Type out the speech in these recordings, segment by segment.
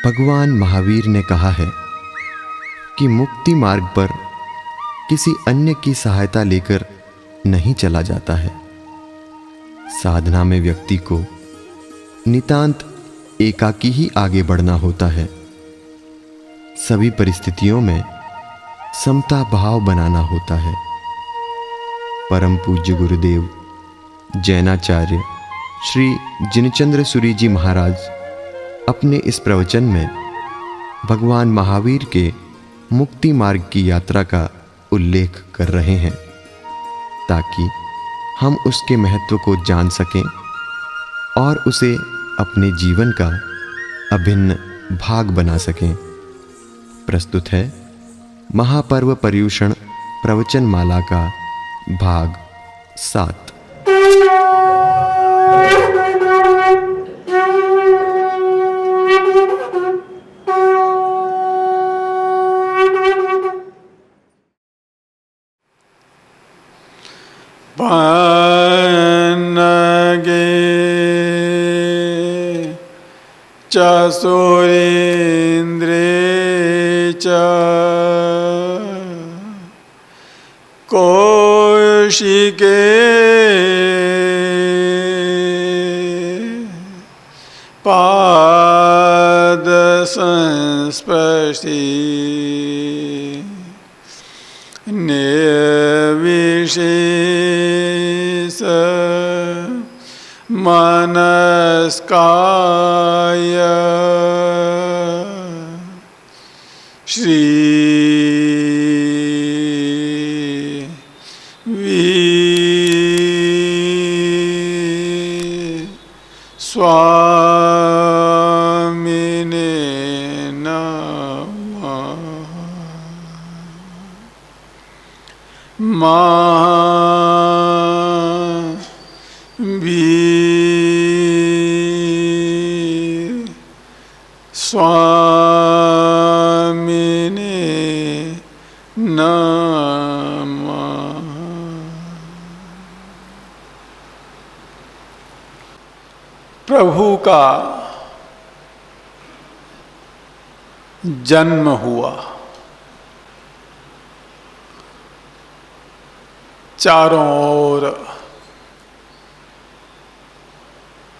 भगवान महावीर ने कहा है कि मुक्ति मार्ग पर किसी अन्य की सहायता लेकर नहीं चला जाता है। साधना में व्यक्ति को नितांत एकाकी ही आगे बढ़ना होता है। सभी परिस्थितियों में समता भाव बनाना होता है। परम पूज्य गुरुदेव जैनाचार्य श्री जिनचंद्र सूरी जी महाराज अपने इस प्रवचन में भगवान महावीर के मुक्ति मार्ग की यात्रा का उल्लेख कर रहे हैं ताकि हम उसके महत्व को जान सकें और उसे अपने जीवन का अभिन्न भाग बना सकें। प्रस्तुत है महापर्व पर्युषण प्रवचन माला का भाग 7। पन्नगे च सुरेन्द्रे च कौशिके पाद संस्पर्शे निर्विशेष मनस्काय श्री स्वामिने नमः। महावीर स्वामिने नमः। प्रभु का जन्म हुआ। चारों ओर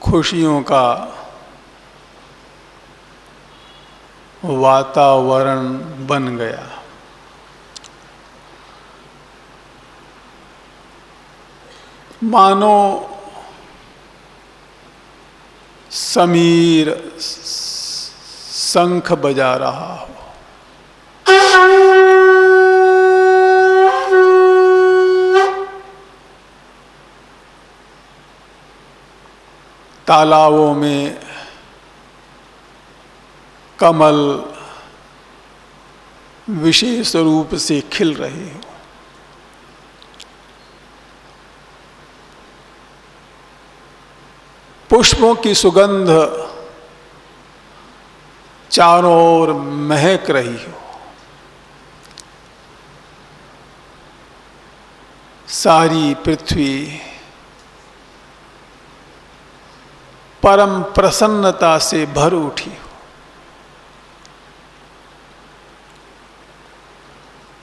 खुशियों का वातावरण बन गया। मानो समीर शंख बजा रहा हो। तालाबों में कमल विशेष रूप से खिल रहे हो। पुष्पों की सुगंध चारों ओर महक रही हो। सारी पृथ्वी परम प्रसन्नता से भर उठी हो।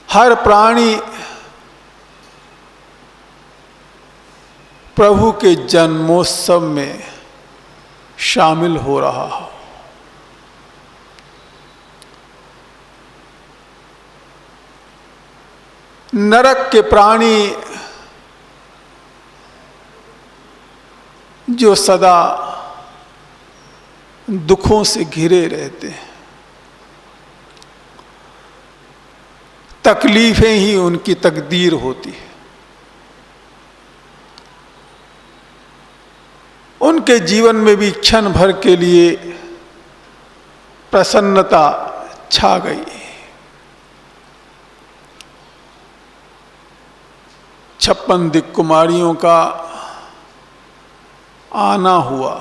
हर प्राणी प्रभु के जन्मोत्सव में शामिल हो रहा हो। नरक के प्राणी जो सदा दुखों से घिरे रहते हैं, तकलीफें ही उनकी तकदीर होती है। उनके जीवन में भी क्षण भर के लिए प्रसन्नता छा गई। 56 दिक्कुमारियों का आना हुआ।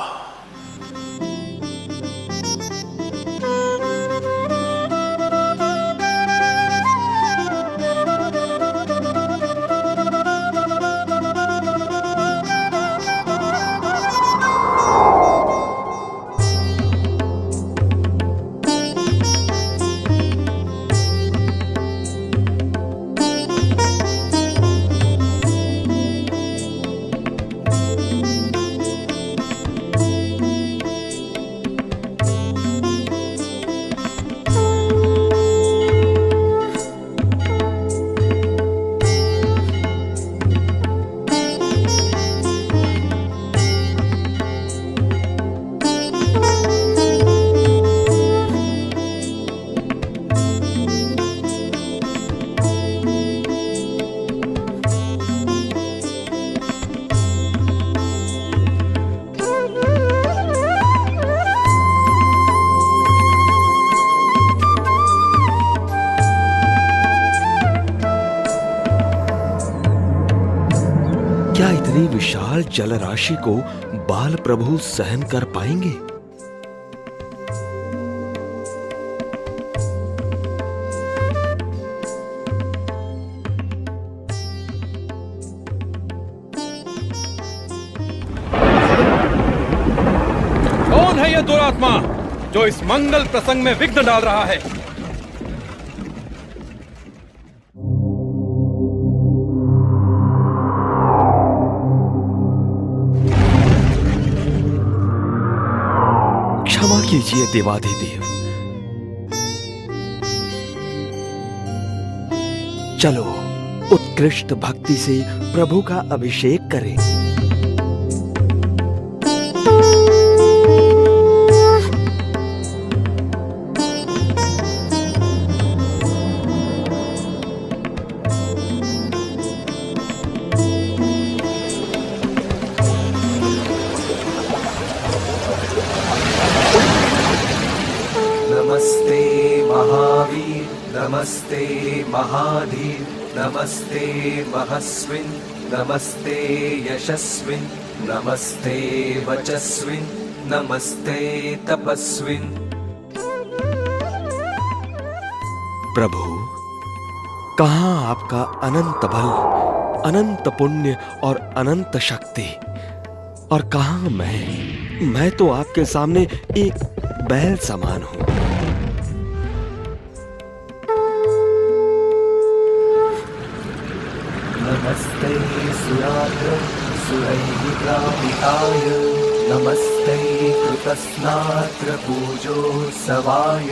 विशाल जल राशि को बाल प्रभु सहन कर पाएंगे? कौन है यह दुरात्मा जो इस मंगल प्रसंग में विघ्न डाल रहा है? क्षमा कीजिए देवाधिदेव। चलो उत्कृष्ट भक्ति से प्रभु का अभिषेक करें। नमस्ते महावीर, नमस्ते महाधीर, नमस्ते महस्विन, नमस्ते यशस्विन, नमस्ते वचस्विन, नमस्ते तपस्विन। प्रभु, कहाँ आपका अनंत बल, अनंत पुण्य और अनंत शक्ति, और कहाँ मैं तो आपके सामने एक बैल समान हूं। नमस्ते सुरात्र सुरैर्ग्रामिताय, नमस्ते कृतस्नात्र पूजोत्सवाय,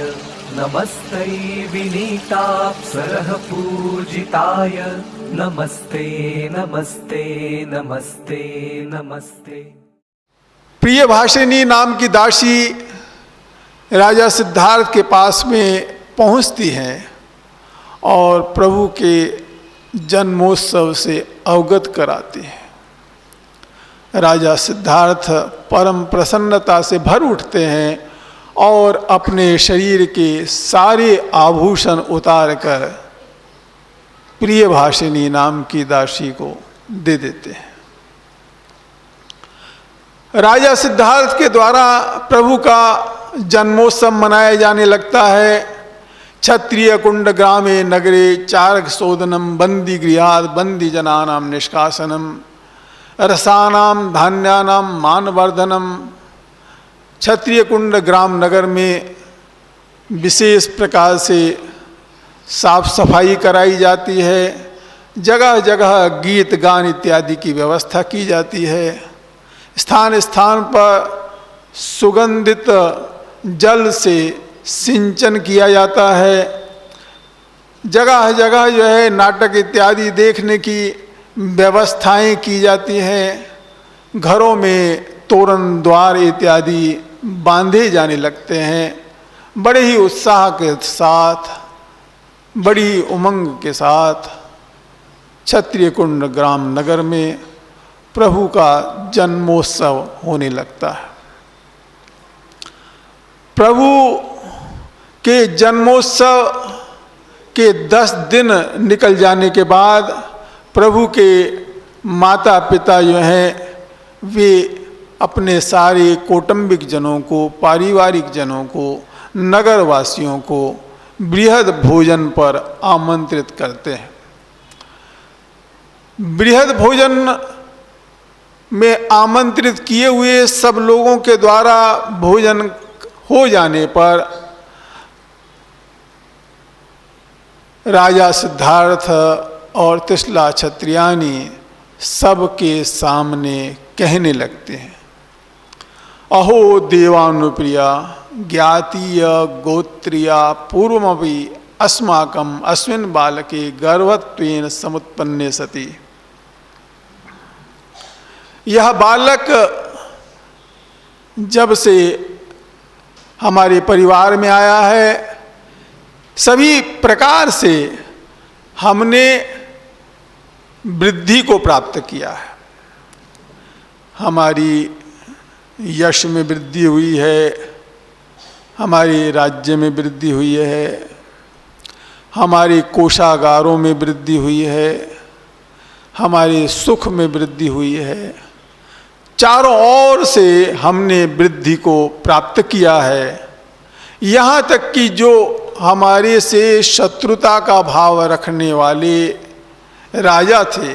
नमस्ते विनीताप्सरः पूजिताय, नमस्ते नमस्ते नमस्ते नमस्ते। प्रियभाषिनी नाम की दासी राजा सिद्धार्थ के पास में पहुंचती हैं और प्रभु के जन्मोत्सव से अवगत कराती हैं। राजा सिद्धार्थ परम प्रसन्नता से भर उठते हैं और अपने शरीर के सारे आभूषण उतार कर प्रियभाषिनी नाम की दासी को दे देते हैं। राजा सिद्धार्थ के द्वारा प्रभु का जन्मोत्सव मनाया जाने लगता है। क्षत्रिय कुंड ग्रामे नगरे चारक शोधनम बंदी गृहाद बंदी जनानाम निष्कासनम रसानाम धान्यानाम मानवर्धनम। क्षत्रिय कुंड ग्राम नगर में विशेष प्रकार से साफ सफाई कराई जाती है। जगह जगह गीत गान इत्यादि की व्यवस्था की जाती है। स्थान स्थान पर सुगंधित जल से सिंचन किया जाता है। जगह जगह जो है नाटक इत्यादि देखने की व्यवस्थाएं की जाती हैं। घरों में तोरण द्वार इत्यादि बांधे जाने लगते हैं। बड़े ही उत्साह के साथ, बड़ी उमंग के साथ क्षत्रिय कुंड ग्राम नगर में प्रभु का जन्मोत्सव होने लगता है। प्रभु के जन्मोत्सव के 10 दिन निकल जाने के बाद प्रभु के माता पिता जो हैं वे अपने सारे कौटुंबिक जनों को, पारिवारिक जनों को, नगरवासियों को बृहद भोजन पर आमंत्रित करते हैं। बृहद भोजन में आमंत्रित किए हुए सब लोगों के द्वारा भोजन हो जाने पर राजा सिद्धार्थ और त्रिशला क्षत्रियानी सबके सामने कहने लगते हैं, अहो देवानुप्रिया ज्ञातीय गोत्रिया पूर्वमपि अस्माकं अस्मिन् बालके गर्भत्वेन समुत्पन्ने सति। यह बालक जब से हमारे परिवार में आया है, सभी प्रकार से हमने वृद्धि को प्राप्त किया है। हमारी यश में वृद्धि हुई है, हमारे राज्य में वृद्धि हुई है, हमारे कोषागारों में वृद्धि हुई है, हमारे सुख में वृद्धि हुई है, चारों ओर से हमने वृद्धि को प्राप्त किया है। यहाँ तक कि जो हमारे से शत्रुता का भाव रखने वाले राजा थे,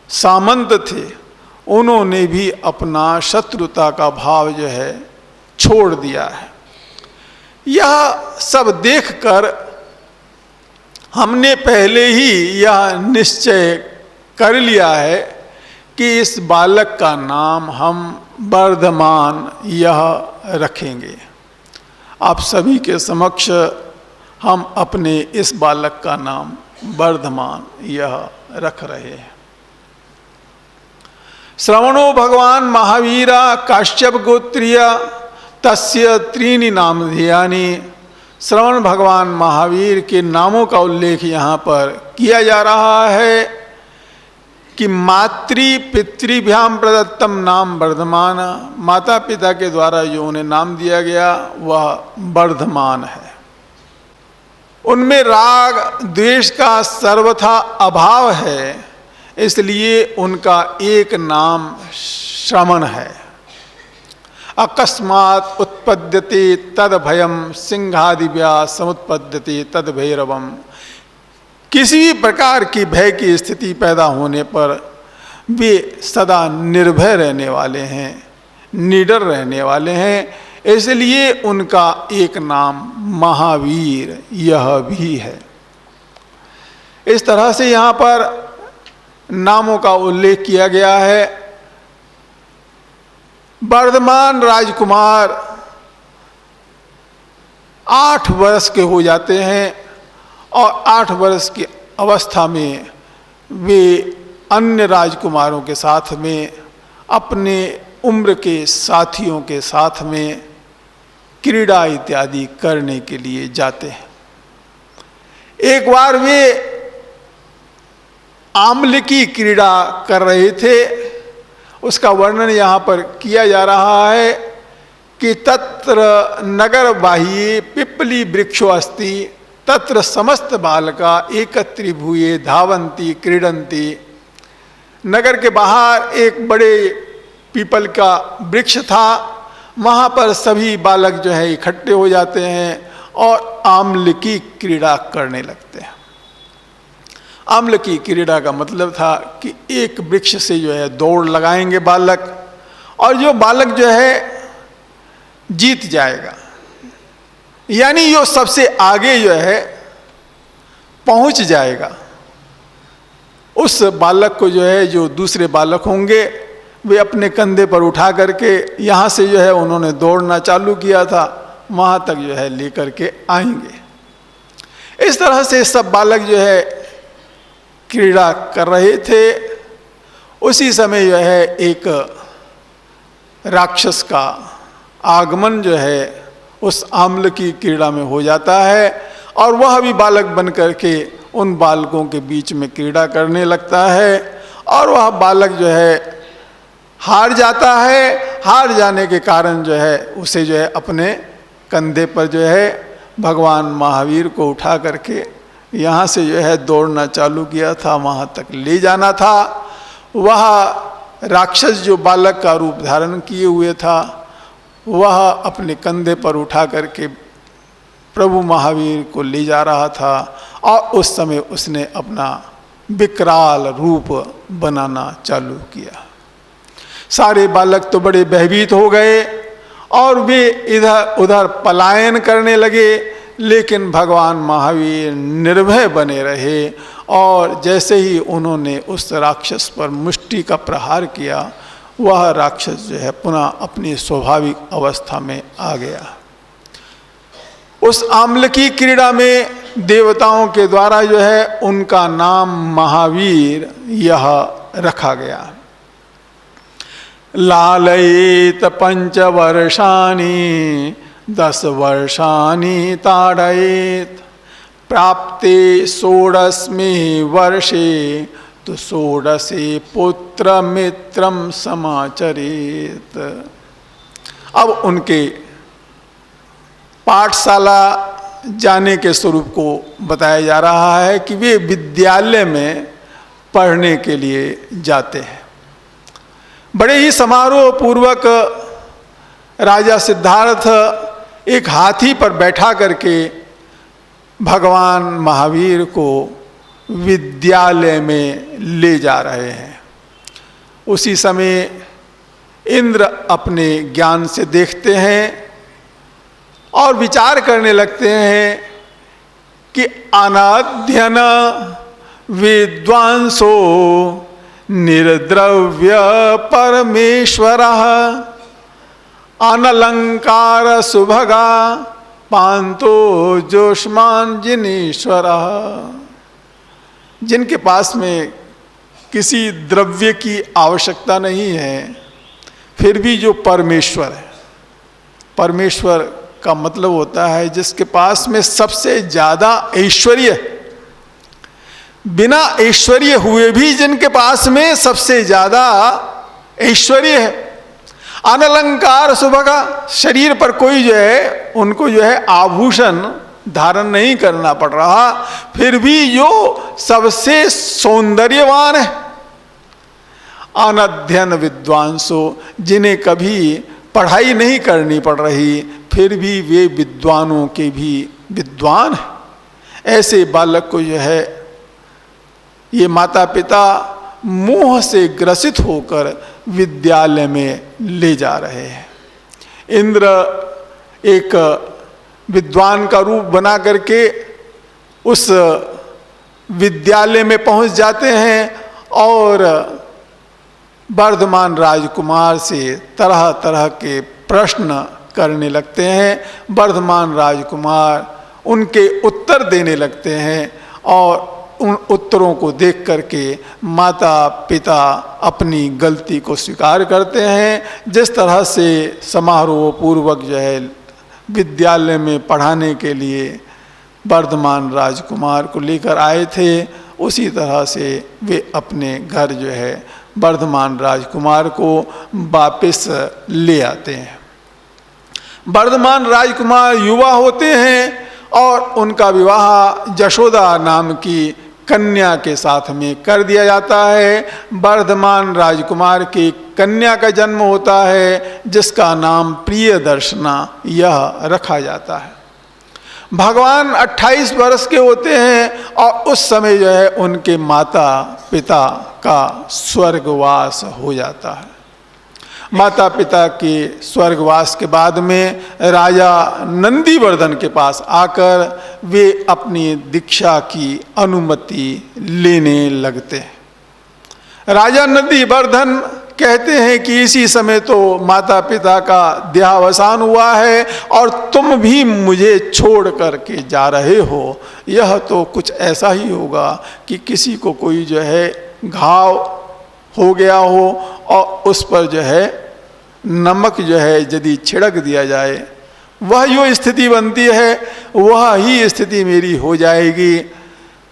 सामंत थे, उन्होंने भी अपना शत्रुता का भाव जो है छोड़ दिया है। यह सब देखकर हमने पहले ही यह निश्चय कर लिया है कि इस बालक का नाम हम वर्धमान यह रखेंगे। आप सभी के समक्ष हम अपने इस बालक का नाम वर्धमान यह रख रहे हैं। श्रवणो भगवान महावीरा काश्यप गोत्रीय तस्य त्रीनि नाम ध्येयानि। श्रवण भगवान महावीर के नामों का उल्लेख यहाँ पर किया जा रहा है कि मातृ पितृभ्याम प्रदत्तम नाम वर्धमान, माता पिता के द्वारा जो उन्हें नाम दिया गया वह वर्धमान है। उनमें राग द्वेष का सर्वथा अभाव है, इसलिए उनका एक नाम श्रमण है। अकस्मात् उत्पद्यते तद भयम सिंहादिव्या समुत्पद्यते तद भैरवम। किसी भी प्रकार की भय की स्थिति पैदा होने पर वे सदा निर्भय रहने वाले हैं, निडर रहने वाले हैं, इसलिए उनका एक नाम महावीर यह भी है। इस तरह से यहाँ पर नामों का उल्लेख किया गया है। वर्धमान राजकुमार 8 वर्ष के हो जाते हैं और 8 वर्ष की अवस्था में वे अन्य राजकुमारों के साथ में अपने उम्र के साथियों के साथ में क्रीड़ा इत्यादि करने के लिए जाते हैं। एक बार वे आम्ल की क्रीड़ा कर रहे थे, उसका वर्णन यहाँ पर किया जा रहा है कि तत्र नगर बाह्ये पिप्पली वृक्षो अस्ति तत्र समस्त बालका एकत्रि भूये धावंती क्रीडंती। नगर के बाहर एक बड़े पीपल का वृक्ष था, वहाँ पर सभी बालक जो है इकट्ठे हो जाते हैं और आम्ल की क्रीड़ा करने लगते हैं। आम्ल की क्रीड़ा का मतलब था कि एक वृक्ष से जो है दौड़ लगाएंगे बालक, और जो बालक जो है जीत जाएगा, यानी जो सबसे आगे जो है पहुंच जाएगा, उस बालक को जो है जो दूसरे बालक होंगे वे अपने कंधे पर उठा करके यहाँ से जो है उन्होंने दौड़ना चालू किया था वहाँ तक जो है लेकर के आएंगे। इस तरह से सब बालक जो है क्रीड़ा कर रहे थे। उसी समय जो है एक राक्षस का आगमन जो है उस आम्ल की क्रीड़ा में हो जाता है और वह भी बालक बन करके उन बालकों के बीच में क्रीड़ा करने लगता है और वह बालक जो है हार जाता है। हार जाने के कारण जो है उसे जो है अपने कंधे पर जो है भगवान महावीर को उठा करके यहाँ से जो है दौड़ना चालू किया था, वहाँ तक ले जाना था। वह राक्षस जो बालक का रूप धारण किए हुए था वह अपने कंधे पर उठा करके प्रभु महावीर को ले जा रहा था और उस समय उसने अपना विकराल रूप बनाना चालू किया। सारे बालक तो बड़े भयभीत हो गए और वे इधर उधर पलायन करने लगे, लेकिन भगवान महावीर निर्भय बने रहे और जैसे ही उन्होंने उस राक्षस पर मुष्टि का प्रहार किया वह राक्षस जो है पुनः अपनी स्वाभाविक अवस्था में आ गया। उस आम्ल की क्रीड़ा में देवताओं के द्वारा जो है उनका नाम महावीर यह रखा गया। लालयेत 5 वर्षाणि 10 वर्षाणि ताड़येत प्राप्ते 16वें वर्षे तो 16 पुत्र मित्रम समाचरेत। अब उनके पाठशाला जाने के स्वरूप को बताया जा रहा है कि वे विद्यालय में पढ़ने के लिए जाते हैं। बड़े ही समारोह पूर्वक राजा सिद्धार्थ एक हाथी पर बैठा करके भगवान महावीर को विद्यालय में ले जा रहे हैं। उसी समय इंद्र अपने ज्ञान से देखते हैं और विचार करने लगते हैं कि अनाध्ययन विद्वांसो निर्द्रव्य परमेश्वरः अनलंकार सुभगा पांतो जोष्मान जिनेश्वरः। जिनके पास में किसी द्रव्य की आवश्यकता नहीं है, फिर भी जो परमेश्वर है, परमेश्वर का मतलब होता है जिसके पास में सबसे ज्यादा ऐश्वर्य है, बिना ऐश्वर्य हुए भी जिनके पास में सबसे ज्यादा ऐश्वर्य है। अनलंकार सुभगा, शरीर पर कोई जो है उनको जो है आभूषण धारण नहीं करना पड़ रहा, फिर भी जो सबसे सौंदर्यवान है। अनध्ययन विद्वांसो, जिन्हें कभी पढ़ाई नहीं करनी पड़ रही, फिर भी वे विद्वानों के भी विद्वान हैं। ऐसे बालक को जो है ये माता पिता मोह से ग्रसित होकर विद्यालय में ले जा रहे हैं। इंद्र एक विद्वान का रूप बना करके उस विद्यालय में पहुंच जाते हैं और वर्धमान राजकुमार से तरह तरह के प्रश्न करने लगते हैं। वर्धमान राजकुमार उनके उत्तर देने लगते हैं और उन उत्तरों को देख करके माता पिता अपनी गलती को स्वीकार करते हैं। जिस तरह से समारोह पूर्वक जो है विद्यालय में पढ़ाने के लिए वर्धमान राजकुमार को लेकर आए थे, उसी तरह से वे अपने घर जो है वर्धमान राजकुमार को वापस ले आते हैं। वर्धमान राजकुमार युवा होते हैं और उनका विवाह जशोदा नाम की कन्या के साथ में कर दिया जाता है। वर्धमान राजकुमार की कन्या का जन्म होता है जिसका नाम प्रियदर्शना यह रखा जाता है। भगवान 28 वर्ष के होते हैं और उस समय जो है उनके माता पिता का स्वर्गवास हो जाता है। माता पिता के स्वर्गवास के बाद में राजा नंदीवर्धन के पास आकर वे अपनी दीक्षा की अनुमति लेने लगते हैं। राजा नंदीवर्धन कहते हैं कि इसी समय तो माता पिता का देहावसान हुआ है और तुम भी मुझे छोड़ करके जा रहे हो। यह तो कुछ ऐसा ही होगा कि किसी को कोई जो है घाव हो गया हो और उस पर जो है नमक जो है यदि छिड़क दिया जाए, वह जो स्थिति बनती है वह ही स्थिति मेरी हो जाएगी।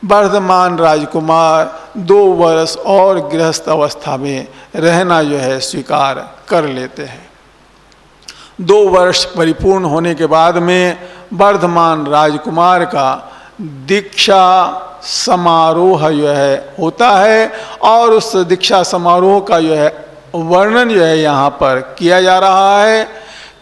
वर्धमान राजकुमार 2 वर्ष और गृहस्थ अवस्था में रहना जो है स्वीकार कर लेते हैं। 2 वर्ष परिपूर्ण होने के बाद में वर्धमान राजकुमार का दीक्षा समारोह जो है होता है और उस दीक्षा समारोह का जो है वर्णन जो है यहाँ पर किया जा रहा है।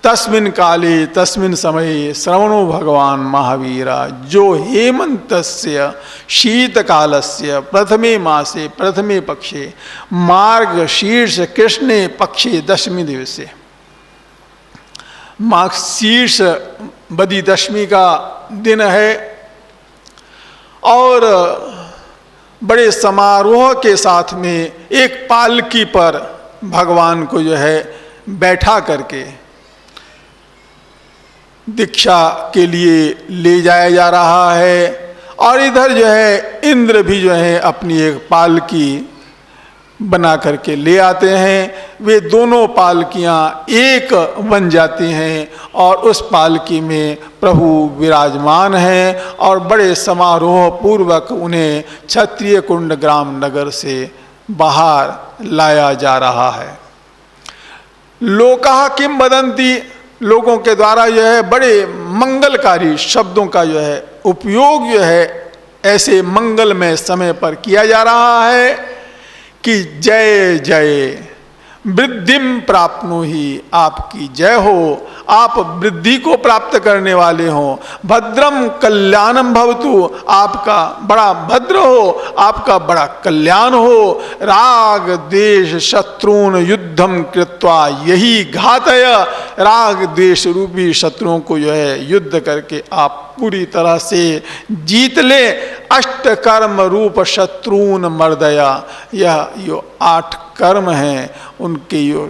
तस्मिन् काले तस्मिन् समये श्रवणो भगवान महावीरा जो हेमंतस्य शीतकालस्य प्रथमे मासे प्रथमे पक्षे मार्ग शीर्ष कृष्णे पक्षे दशमी दिवसे। मार्ग शीर्ष बदी दशमी का दिन है और बड़े समारोह के साथ में एक पालकी पर भगवान को जो है बैठा करके दीक्षा के लिए ले जाया जा रहा है। और इधर जो है इंद्र भी जो है अपनी एक पालकी बना करके ले आते हैं। वे दोनों पालकियां एक बन जाती हैं और उस पालकी में प्रभु विराजमान हैं और बड़े समारोह पूर्वक उन्हें क्षत्रिय कुंड ग्राम नगर से बाहर लाया जा रहा है। लोकाः किम वदन्ति, लोगों के द्वारा जो है बड़े मंगलकारी शब्दों का जो है उपयोग जो है ऐसे मंगलमय समय पर किया जा रहा है कि जय जय वृद्धिम प्राप्नुहि, आपकी जय हो, आप वृद्धि को प्राप्त करने वाले हो। भद्रम कल्याणम भवतु, आपका बड़ा भद्र हो, आपका बड़ा कल्याण हो। राग द्वेष शत्रुन युद्धम कृत्वा यही घातय, राग द्वेष रूपी शत्रुओं को जो है युद्ध करके आप पूरी तरह से जीत ले। अष्ट कर्म रूप शत्रुन मर्दया, यह जो 8 कर्म हैं उनके जो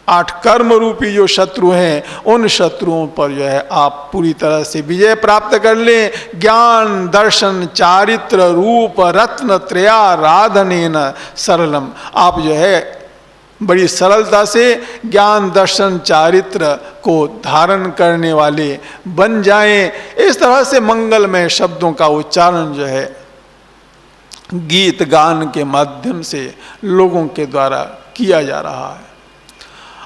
8 कर्म रूपी जो शत्रु हैं उन शत्रुओं पर जो है आप पूरी तरह से विजय प्राप्त कर लें। ज्ञान दर्शन चारित्र रूप रत्न त्रयाराधनेन सरलम, आप जो है बड़ी सरलता से ज्ञान दर्शन चारित्र को धारण करने वाले बन जाएं। इस तरह से मंगलमय शब्दों का उच्चारण जो है गीत गान के माध्यम से लोगों के द्वारा किया जा रहा है।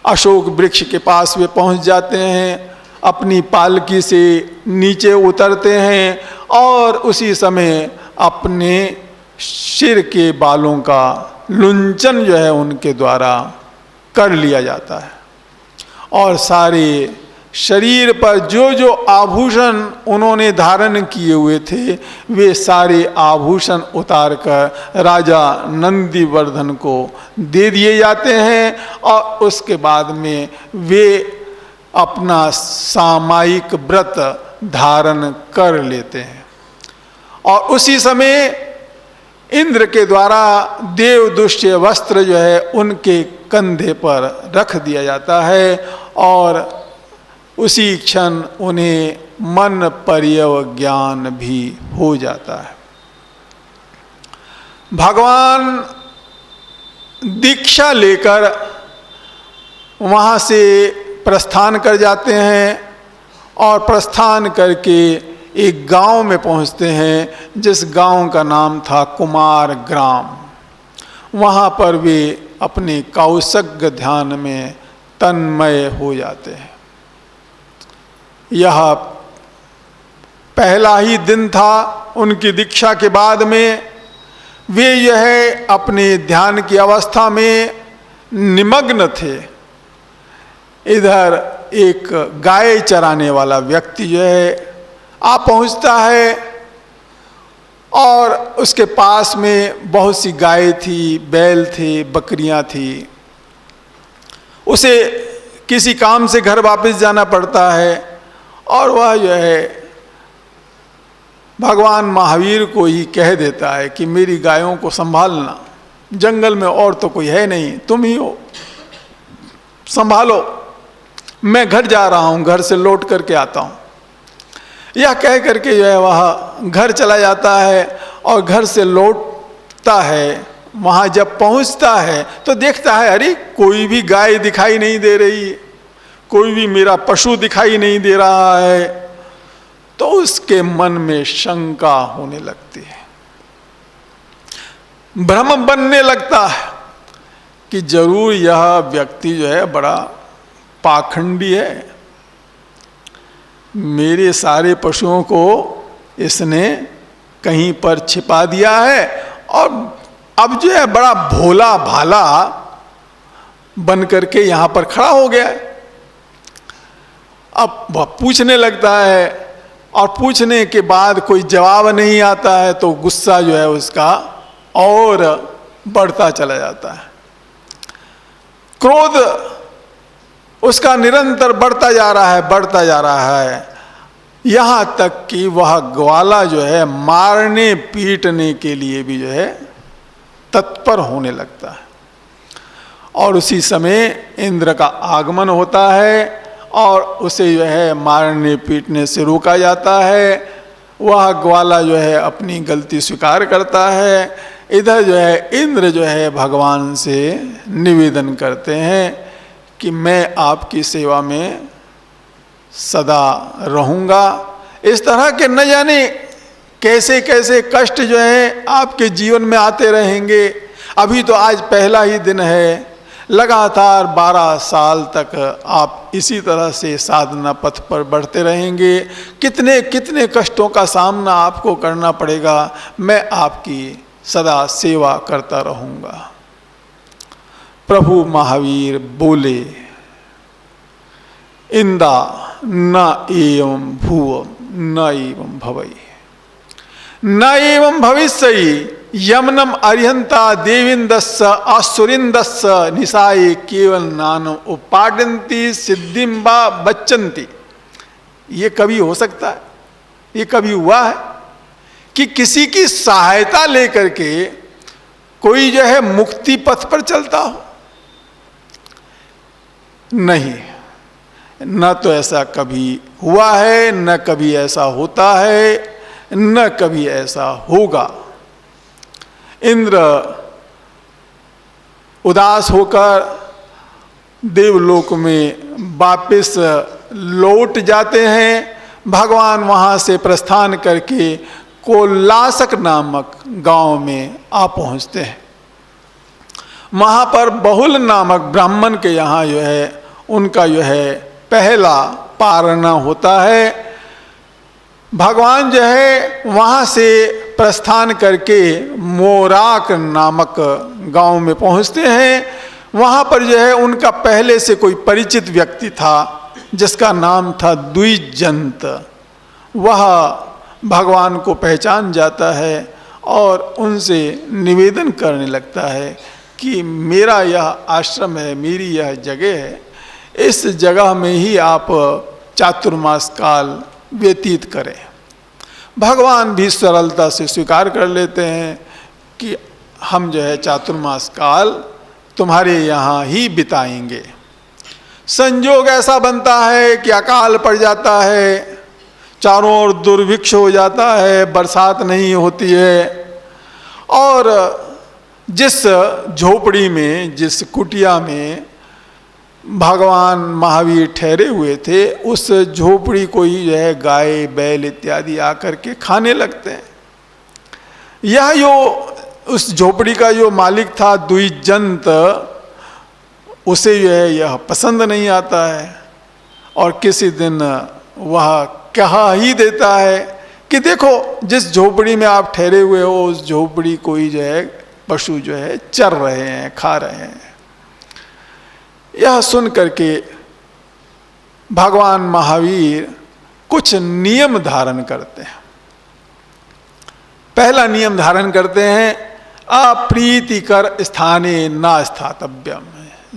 अशोक वृक्ष के पास वे पहुंच जाते हैं, अपनी पालकी से नीचे उतरते हैं और उसी समय अपने सिर के बालों का लुंचन जो है उनके द्वारा कर लिया जाता है और सारे शरीर पर जो जो आभूषण उन्होंने धारण किए हुए थे वे सारे आभूषण उतार कर राजा नंदीवर्धन को दे दिए जाते हैं और उसके बाद में वे अपना सामायिक व्रत धारण कर लेते हैं। और उसी समय इंद्र के द्वारा देवदुष्य वस्त्र जो है उनके कंधे पर रख दिया जाता है और उसी क्षण उन्हें मन पर्यवज्ञान भी हो जाता है। भगवान दीक्षा लेकर वहाँ से प्रस्थान कर जाते हैं और प्रस्थान करके एक गांव में पहुँचते हैं जिस गांव का नाम था कुमार ग्राम। वहाँ पर वे अपने कौशग ध्यान में तन्मय हो जाते हैं। यह पहला ही दिन था उनकी दीक्षा के बाद में। वे यह अपने ध्यान की अवस्था में निमग्न थे। इधर एक गाय चराने वाला व्यक्ति जो है आ पहुंचता है और उसके पास में बहुत सी गाय थी, बैल थे, बकरियां थी। उसे किसी काम से घर वापस जाना पड़ता है और वह जो है भगवान महावीर को ही कह देता है कि मेरी गायों को संभालना, जंगल में और तो कोई है नहीं, तुम ही हो, संभालो, मैं घर जा रहा हूँ, घर से लौट करके आता हूँ। यह कह करके जो है वह घर चला जाता है और घर से लौटता है। वहाँ जब पहुँचता है तो देखता है अरे कोई भी गाय दिखाई नहीं दे रही, कोई भी मेरा पशु दिखाई नहीं दे रहा है। तो उसके मन में शंका होने लगती है, भ्रम बनने लगता है कि जरूर यह व्यक्ति जो है बड़ा पाखंडी है, मेरे सारे पशुओं को इसने कहीं पर छिपा दिया है और अब जो है बड़ा भोला भाला बन करके यहाँ पर खड़ा हो गया है। अब वह पूछने लगता है और पूछने के बाद कोई जवाब नहीं आता है तो गुस्सा जो है उसका और बढ़ता चला जाता है। क्रोध उसका निरंतर बढ़ता जा रहा है, बढ़ता जा रहा है, यहाँ तक कि वह ग्वाला जो है मारने पीटने के लिए भी जो है तत्पर होने लगता है। और उसी समय इंद्र का आगमन होता है और उसे जो है मारने पीटने से रोका जाता है। वह ग्वाला जो है अपनी गलती स्वीकार करता है। इधर जो है इंद्र जो है भगवान से निवेदन करते हैं कि मैं आपकी सेवा में सदा रहूँगा। इस तरह के न जाने कैसे कैसे कष्ट जो है आपके जीवन में आते रहेंगे। अभी तो आज पहला ही दिन है, लगातार 12 साल तक आप इसी तरह से साधना पथ पर बढ़ते रहेंगे। कितने कितने कष्टों का सामना आपको करना पड़ेगा, मैं आपकी सदा सेवा करता रहूँगा। प्रभु महावीर बोले, इंदा न एवं भूवम न एवं भवई न एवं भविष्यति यमनम अरिहंता देविंदस्य आसुरिंदस्य निशाये केवल नानम उपाडंती सिद्धिम्बा बच्चंती। ये कभी हो सकता है, ये कभी हुआ है कि किसी की सहायता लेकर के कोई जो है मुक्ति पथ पर चलता हो? नहीं, न तो ऐसा कभी हुआ है, न कभी ऐसा होता है, न कभी ऐसा होगा। इंद्र उदास होकर देवलोक में वापस लौट जाते हैं। भगवान वहां से प्रस्थान करके कोलासक नामक गांव में आ पहुंचते हैं। वहां पर बहुल नामक ब्राह्मण के यहाँ जो है उनका जो है पहला पारणा होता है। भगवान जो है वहाँ से प्रस्थान करके मोराक नामक गांव में पहुँचते हैं। वहाँ पर जो है उनका पहले से कोई परिचित व्यक्ति था जिसका नाम था द्विजंत। वह भगवान को पहचान जाता है और उनसे निवेदन करने लगता है कि मेरा यह आश्रम है, मेरी यह जगह है, इस जगह में ही आप चातुर्मास काल व्यतीत करें। भगवान भी सरलता से स्वीकार कर लेते हैं कि हम जो है चातुर्मास काल तुम्हारे यहाँ ही बिताएंगे। संयोग ऐसा बनता है कि अकाल पड़ जाता है, चारों ओर दुर्भिक्ष हो जाता है, बरसात नहीं होती है, और जिस झोपड़ी में, जिस कुटिया में भगवान महावीर ठहरे हुए थे, उस झोपड़ी को ही जो है गाय बैल इत्यादि आकर के खाने लगते हैं। यह जो उस झोपड़ी का जो मालिक था द्विजंत, उसे जो है यह पसंद नहीं आता है और किसी दिन वह कह ही देता है कि देखो जिस झोपड़ी में आप ठहरे हुए हो उस झोपड़ी को ही जो है पशु जो है चर रहे हैं, खा रहे हैं। यह सुन करके भगवान महावीर कुछ नियम धारण करते हैं। पहला नियम धारण करते हैं, अप्रीतिकर स्थाने न स्थातव्यम।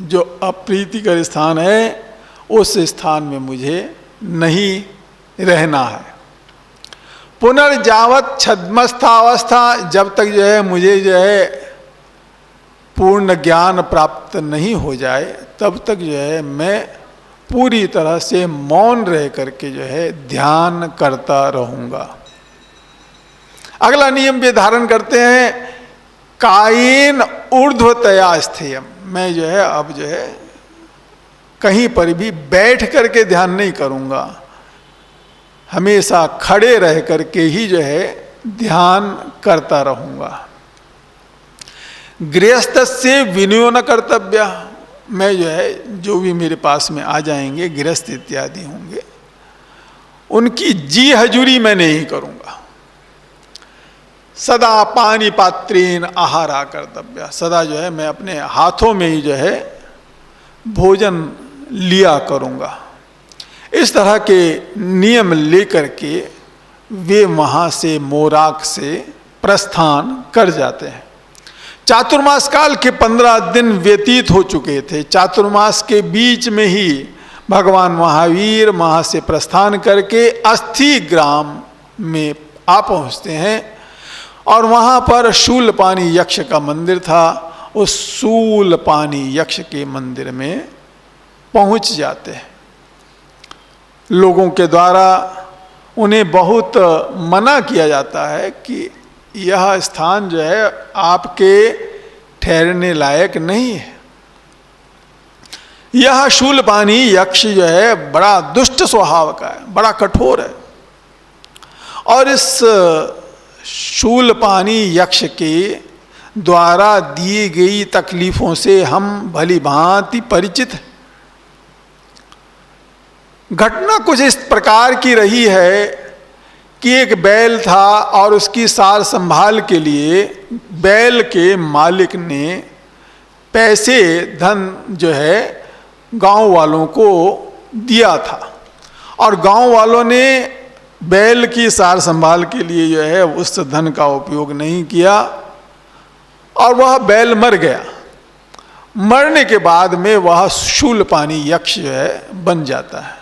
जो अप्रीतिकर स्थान है उस स्थान में मुझे नहीं रहना है। पुनर्जावत छद्मस्थावस्था, जब तक जो है मुझे जो है पूर्ण ज्ञान प्राप्त नहीं हो जाए तब तक जो है मैं पूरी तरह से मौन रह करके जो है ध्यान करता रहूंगा। अगला नियम भी धारण करते हैं, कायेन ऊर्ध्वतया स्थेयम। मैं जो है अब जो है कहीं पर भी बैठ करके ध्यान नहीं करूंगा, हमेशा खड़े रह करके ही जो है ध्यान करता रहूंगा। गृहस्थ से विनयो न कर्तव्य। मैं जो है जो भी मेरे पास में आ जाएंगे गृहस्थ इत्यादि होंगे उनकी जी हजूरी मैं नहीं करूंगा। सदा पानी पात्रेन आहारा कर्तव्य। सदा जो है मैं अपने हाथों में ही जो है भोजन लिया करूंगा। इस तरह के नियम लेकर के वे वहां से मोराक से प्रस्थान कर जाते हैं। चातुर्मास काल के 15 दिन व्यतीत हो चुके थे। चातुर्मास के बीच में ही भगवान महावीर वहां से प्रस्थान करके अस्थि ग्राम में आ पहुंचते हैं और वहां पर शूलपानी यक्ष का मंदिर था। उस शूलपानी यक्ष के मंदिर में पहुंच जाते हैं। लोगों के द्वारा उन्हें बहुत मना किया जाता है कि यह स्थान जो है आपके ठहरने लायक नहीं है। यह शूलपानी यक्ष जो है बड़ा दुष्ट स्वभाव का है, बड़ा कठोर है और इस शूलपानी यक्ष के द्वारा दी गई तकलीफों से हम भली भांति परिचित हैं। घटना कुछ इस प्रकार की रही है कि एक बैल था और उसकी सार संभाल के लिए बैल के मालिक ने पैसे धन जो है गांव वालों को दिया था, और गांव वालों ने बैल की सार संभाल के लिए जो है उस धन का उपयोग नहीं किया, और वह बैल मर गया। मरने के बाद में वह शूलपानी यक्ष जो है बन जाता है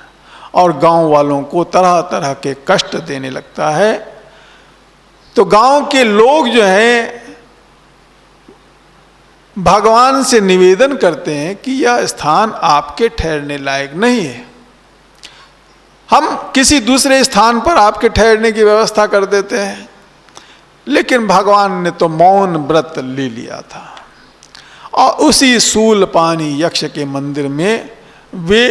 और गांव वालों को तरह तरह के कष्ट देने लगता है। तो गांव के लोग जो हैं भगवान से निवेदन करते हैं कि यह स्थान आपके ठहरने लायक नहीं है, हम किसी दूसरे स्थान पर आपके ठहरने की व्यवस्था कर देते हैं। लेकिन भगवान ने तो मौन व्रत ले लिया था और उसी शूलपानी यक्ष के मंदिर में वे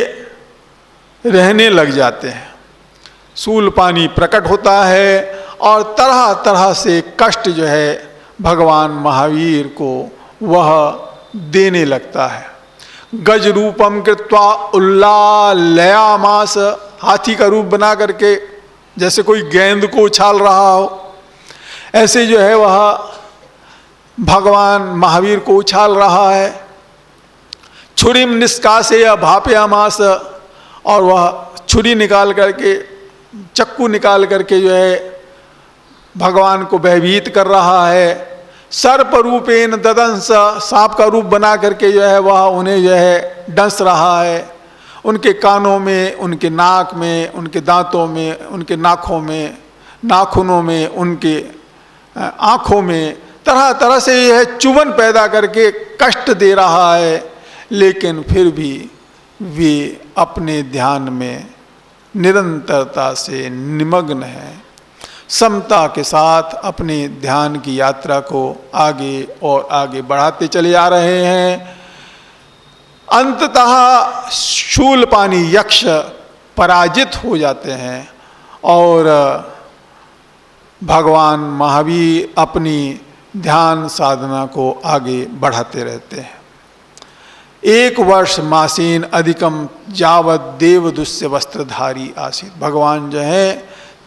रहने लग जाते हैं। शूलपानी प्रकट होता है और तरह तरह से कष्ट जो है भगवान महावीर को वह देने लगता है। गज रूपम कृत्वा उल्लालयामास, हाथी का रूप बना करके जैसे कोई गेंद को उछाल रहा हो, ऐसे जो है वह भगवान महावीर को उछाल रहा है। छुरीम निष्कासे भापयामास, और वह छुरी निकाल करके, चक्कू निकाल करके जो है भगवान को भयभीत कर रहा है। सर्प रूपेण ददंस, सांप का रूप बना करके जो है वह उन्हें जो है डंस रहा है। उनके कानों में, उनके नाक में, उनके दांतों में, उनके नाखों में, नाखूनों में, उनके आँखों में तरह तरह से यह चुभन पैदा करके कष्ट दे रहा है। लेकिन फिर भी वे अपने ध्यान में निरंतरता से निमग्न हैं, समता के साथ अपने ध्यान की यात्रा को आगे और आगे बढ़ाते चले आ रहे हैं। अंततः शूलपानी यक्ष पराजित हो जाते हैं और भगवान महावीर अपनी ध्यान साधना को आगे बढ़ाते रहते हैं। 1 वर्ष मासीन अधिकम जावत देवदुष्य वस्त्रधारी आसीत, भगवान जो है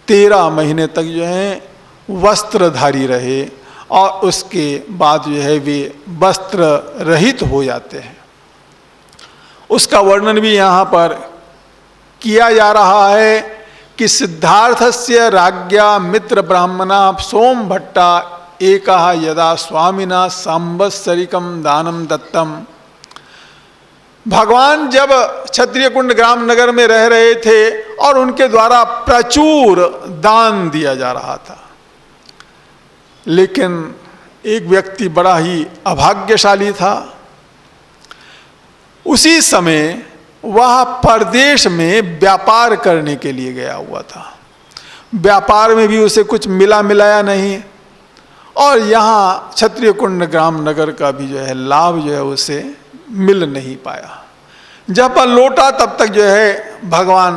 13 महीने तक जो है वस्त्रधारी रहे और उसके बाद जो है वे वस्त्र रहित हो जाते हैं। उसका वर्णन भी यहाँ पर किया जा रहा है कि सिद्धार्थस्य राज्ञा मित्र ब्राह्मणा सोम भट्टा एकः यदा स्वामिना संवत्सरिकम दानम दत्तम। भगवान जब क्षत्रिय कुंड ग्राम नगर में रह रहे थे और उनके द्वारा प्रचुर दान दिया जा रहा था, लेकिन एक व्यक्ति बड़ा ही अभाग्यशाली था। उसी समय वह परदेश में व्यापार करने के लिए गया हुआ था। व्यापार में भी उसे कुछ मिला मिलाया नहीं और यहाँ क्षत्रिय कुंड ग्राम नगर का भी जो है लाभ जो है उसे मिल नहीं पाया। जब वह लौटा तब तक जो है भगवान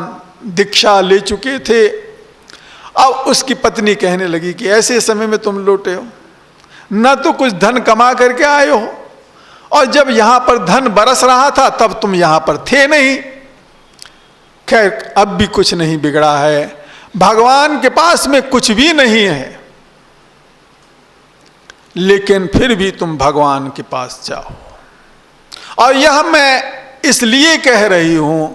दीक्षा ले चुके थे। अब उसकी पत्नी कहने लगी कि ऐसे समय में तुम लौटे हो, न तो कुछ धन कमा करके आए हो और जब यहाँ पर धन बरस रहा था तब तुम यहाँ पर थे नहीं। खैर अब भी कुछ नहीं बिगड़ा है, भगवान के पास में कुछ भी नहीं है, लेकिन फिर भी तुम भगवान के पास जाओ। और यह मैं इसलिए कह रही हूं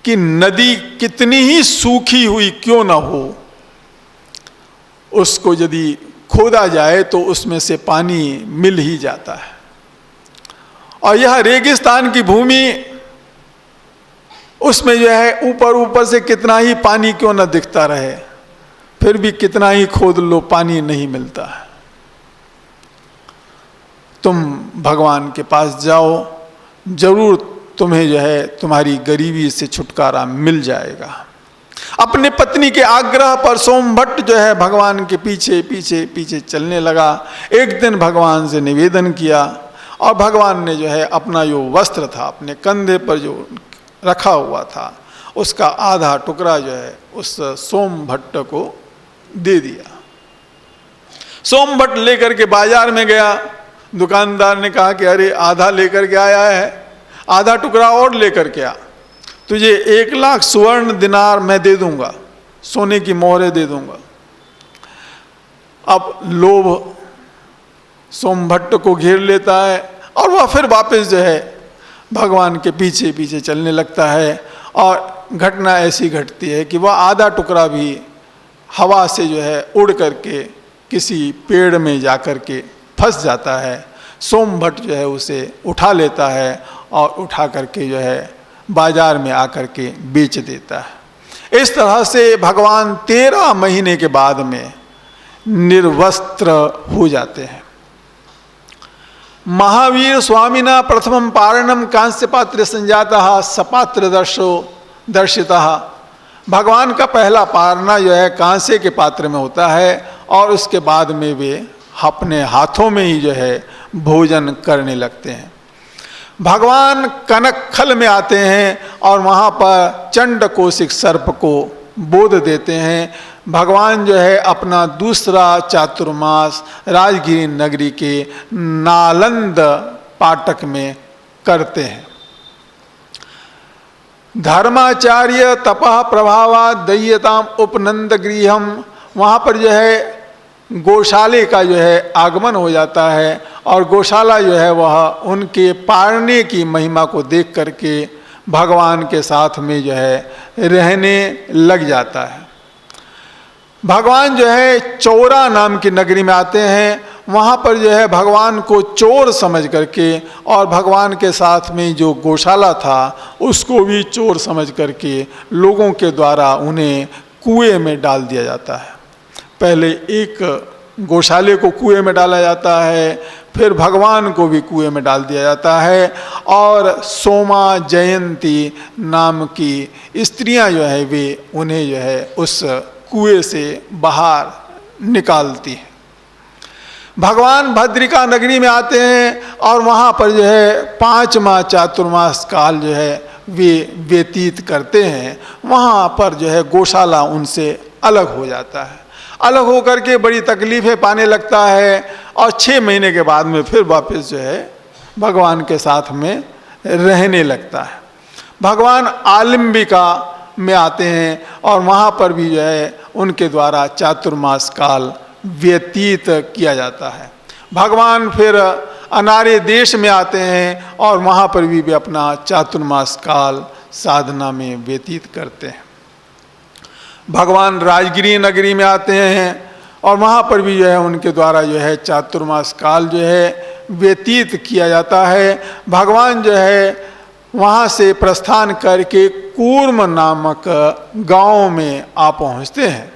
कि नदी कितनी ही सूखी हुई क्यों ना हो, उसको यदि खोदा जाए तो उसमें से पानी मिल ही जाता है। और यह रेगिस्तान की भूमि, उसमें जो है ऊपर ऊपर से कितना ही पानी क्यों ना दिखता रहे, फिर भी कितना ही खोद लो पानी नहीं मिलता है। तुम भगवान के पास जाओ, जरूर तुम्हें जो है तुम्हारी गरीबी से छुटकारा मिल जाएगा। अपने पत्नी के आग्रह पर सोमभट्ट जो है भगवान के पीछे पीछे पीछे चलने लगा। एक दिन भगवान से निवेदन किया और भगवान ने जो है अपना जो वस्त्र था अपने कंधे पर जो रखा हुआ था उसका आधा टुकड़ा जो है उस सोमभट्ट को दे दिया। सोमभट्ट लेकर के बाजार में गया। दुकानदार ने कहा कि अरे आधा लेकर के आया है, आधा टुकड़ा और लेकर के आ, तुझे 1 लाख स्वर्ण दिनार मैं दे दूंगा, सोने की मोहरें दे दूंगा। अब लोभ सोमभट्ट को घेर लेता है और वह फिर वापस जो है भगवान के पीछे पीछे चलने लगता है। और घटना ऐसी घटती है कि वह आधा टुकड़ा भी हवा से जो है उड़ करके किसी पेड़ में जाकर के फंस जाता है। सोमभट्ट जो है उसे उठा लेता है और उठा करके जो है बाजार में आकर के बेच देता है। इस तरह से भगवान 13 महीने के बाद में निर्वस्त्र हो जाते हैं। महावीर स्वामिना प्रथमं पारणम कांस्य पात्र संजाता सपात्र दर्शिता। भगवान का पहला पारना जो है कांसे के पात्र में होता है और उसके बाद में वे अपने हाथों में ही जो है भोजन करने लगते हैं। भगवान कनकखल में आते हैं और वहाँ पर चंड कौशिक सर्प को बोध देते हैं। भगवान जो है अपना दूसरा चातुर्मास राजगिरी नगरी के नालंद पाटक में करते हैं। धर्माचार्य तपः प्रभावा दह्यताम उपनंद गृहम, वहाँ पर जो है गौशाले का जो है आगमन हो जाता है और गौशाला जो है वह उनके पारने की महिमा को देख करके भगवान के साथ में जो है रहने लग जाता है। भगवान जो है चौरा नाम की नगरी में आते हैं। वहाँ पर जो है भगवान को चोर समझ करके और भगवान के साथ में जो गौशाला था उसको भी चोर समझ करके लोगों के द्वारा उन्हें कुएं में डाल दिया जाता है। पहले एक गौशाले को कुएं में डाला जाता है, फिर भगवान को भी कुएं में डाल दिया जाता है और सोमा जयंती नाम की स्त्रियां जो है वे उन्हें जो है उस कुएं से बाहर निकालती हैं। भगवान भद्रिका नगरी में आते हैं और वहाँ पर जो है 5 माह चातुर्मास काल जो है वे व्यतीत करते हैं। वहाँ पर जो है गौशाला उनसे अलग हो जाता है। अलग होकर के बड़ी तकलीफ़ें पाने लगता है और 6 महीने के बाद में फिर वापस जो है भगवान के साथ में रहने लगता है। भगवान आलम्बिका में आते हैं और वहाँ पर भी जो है उनके द्वारा चातुर्मास काल व्यतीत किया जाता है। भगवान फिर अनार्य देश में आते हैं और वहाँ पर भी वे अपना चातुर्मास काल साधना में व्यतीत करते हैं। भगवान राजगिरी नगरी में आते हैं और वहाँ पर भी जो है उनके द्वारा जो है चातुर्मास काल जो है व्यतीत किया जाता है। भगवान जो है वहाँ से प्रस्थान करके कूर्म नामक गांव में आ पहुँचते हैं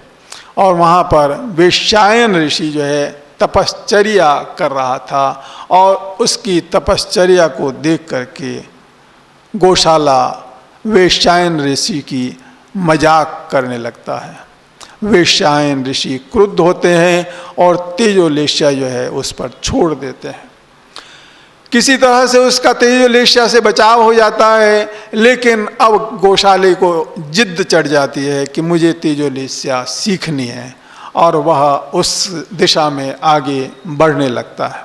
और वहाँ पर वेश्यायन ऋषि जो है तपश्चर्या कर रहा था और उसकी तपश्चर्या को देख करके गौशाला वेश्यायन ऋषि की मजाक करने लगता है। वेश्यायन ऋषि क्रुद्ध होते हैं और तेजोलेश्या जो है उस पर छोड़ देते हैं। किसी तरह से उसका तेजोलेश्या से बचाव हो जाता है, लेकिन अब गौशाले को जिद चढ़ जाती है कि मुझे तेजोलेश्या सीखनी है और वह उस दिशा में आगे बढ़ने लगता है।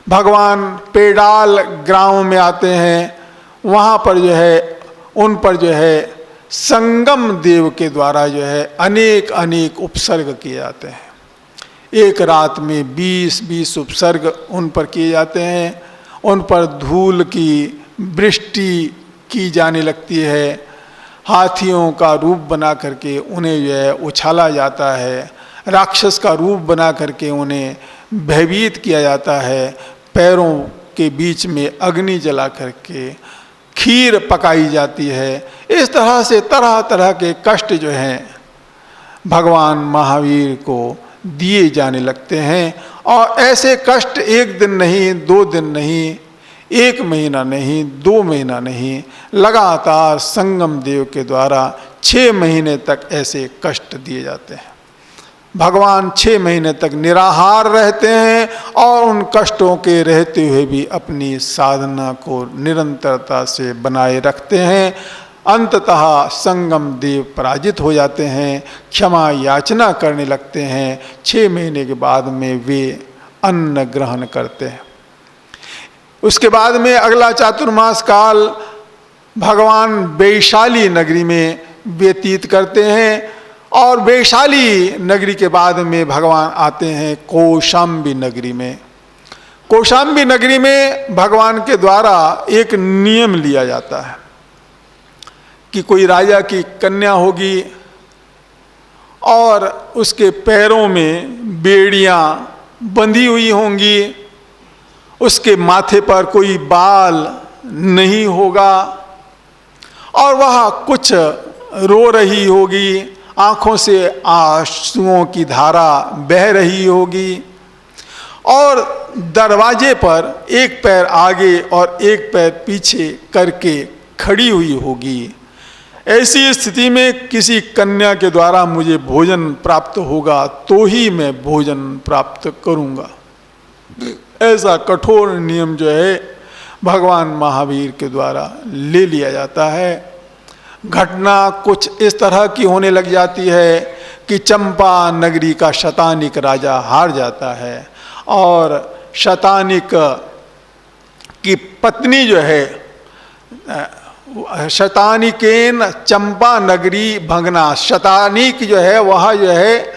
भगवान पेडाल ग्राम में आते हैं। वहाँ पर जो है उन पर जो है संगम देव के द्वारा जो है अनेक उपसर्ग किए जाते हैं। एक रात में 20 उपसर्ग उन पर किए जाते हैं। उन पर धूल की वृष्टि की जाने लगती है। हाथियों का रूप बना करके उन्हें जो है उछाला जाता है। राक्षस का रूप बना करके उन्हें भयभीत किया जाता है। पैरों के बीच में अग्नि जला करके खीर पकाई जाती है। इस तरह से तरह तरह के कष्ट जो हैं भगवान महावीर को दिए जाने लगते हैं और ऐसे कष्ट 1 दिन नहीं, 2 दिन नहीं, 1 महीना नहीं, 2 महीना नहीं, लगातार संगम देव के द्वारा 6 महीने तक ऐसे कष्ट दिए जाते हैं। भगवान 6 महीने तक निराहार रहते हैं और उन कष्टों के रहते हुए भी अपनी साधना को निरंतरता से बनाए रखते हैं। अंततः संगम देव पराजित हो जाते हैं, क्षमा याचना करने लगते हैं। 6 महीने के बाद में वे अन्न ग्रहण करते हैं। उसके बाद में अगला चातुर्मास काल भगवान वैशाली नगरी में व्यतीत करते हैं और वैशाली नगरी के बाद में भगवान आते हैं कौशाम्बी नगरी में। कौशाम्बी नगरी में भगवान के द्वारा एक नियम लिया जाता है कि कोई राजा की कन्या होगी और उसके पैरों में बेड़ियां बंधी हुई होंगी, उसके माथे पर कोई बाल नहीं होगा और वह कुछ रो रही होगी, आंखों से आंसुओं की धारा बह रही होगी और दरवाजे पर एक पैर आगे और एक पैर पीछे करके खड़ी हुई होगी। ऐसी स्थिति में किसी कन्या के द्वारा मुझे भोजन प्राप्त होगा तो ही मैं भोजन प्राप्त करूंगा। ऐसा कठोर नियम जो है भगवान महावीर के द्वारा ले लिया जाता है। घटना कुछ इस तरह की होने लग जाती है कि चंपा नगरी का शतानिक राजा हार जाता है और शतानिक की पत्नी जो है, शतानिकेन चंपा नगरी भंगना, शतानिक जो है वह जो है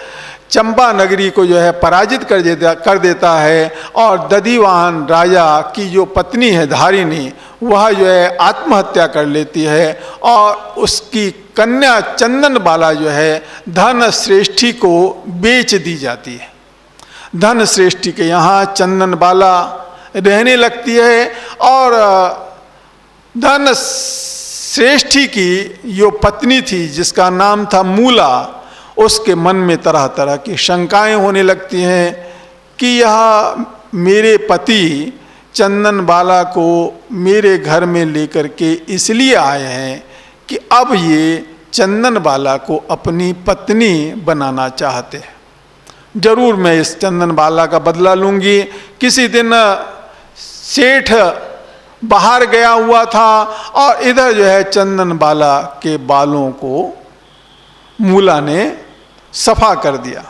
चंपा नगरी को जो है पराजित कर देता है और दधिवाहन राजा की जो पत्नी है धारिणी, वह जो है आत्महत्या कर लेती है और उसकी कन्या चंदन बाला जो है धन श्रेष्ठी को बेच दी जाती है। धन श्रेष्ठी के यहाँ चंदन बाला रहने लगती है और धन श्रेष्ठी की जो पत्नी थी जिसका नाम था मूला, उसके मन में तरह तरह की शंकाएं होने लगती हैं कि यह मेरे पति चंदन बाला को मेरे घर में लेकर के इसलिए आए हैं कि अब ये चंदन बाला को अपनी पत्नी बनाना चाहते हैं। जरूर मैं इस चंदन बाला का बदला लूंगी। किसी दिन सेठ बाहर गया हुआ था और इधर जो है चंदन बाला के बालों को मूला ने सफा कर दिया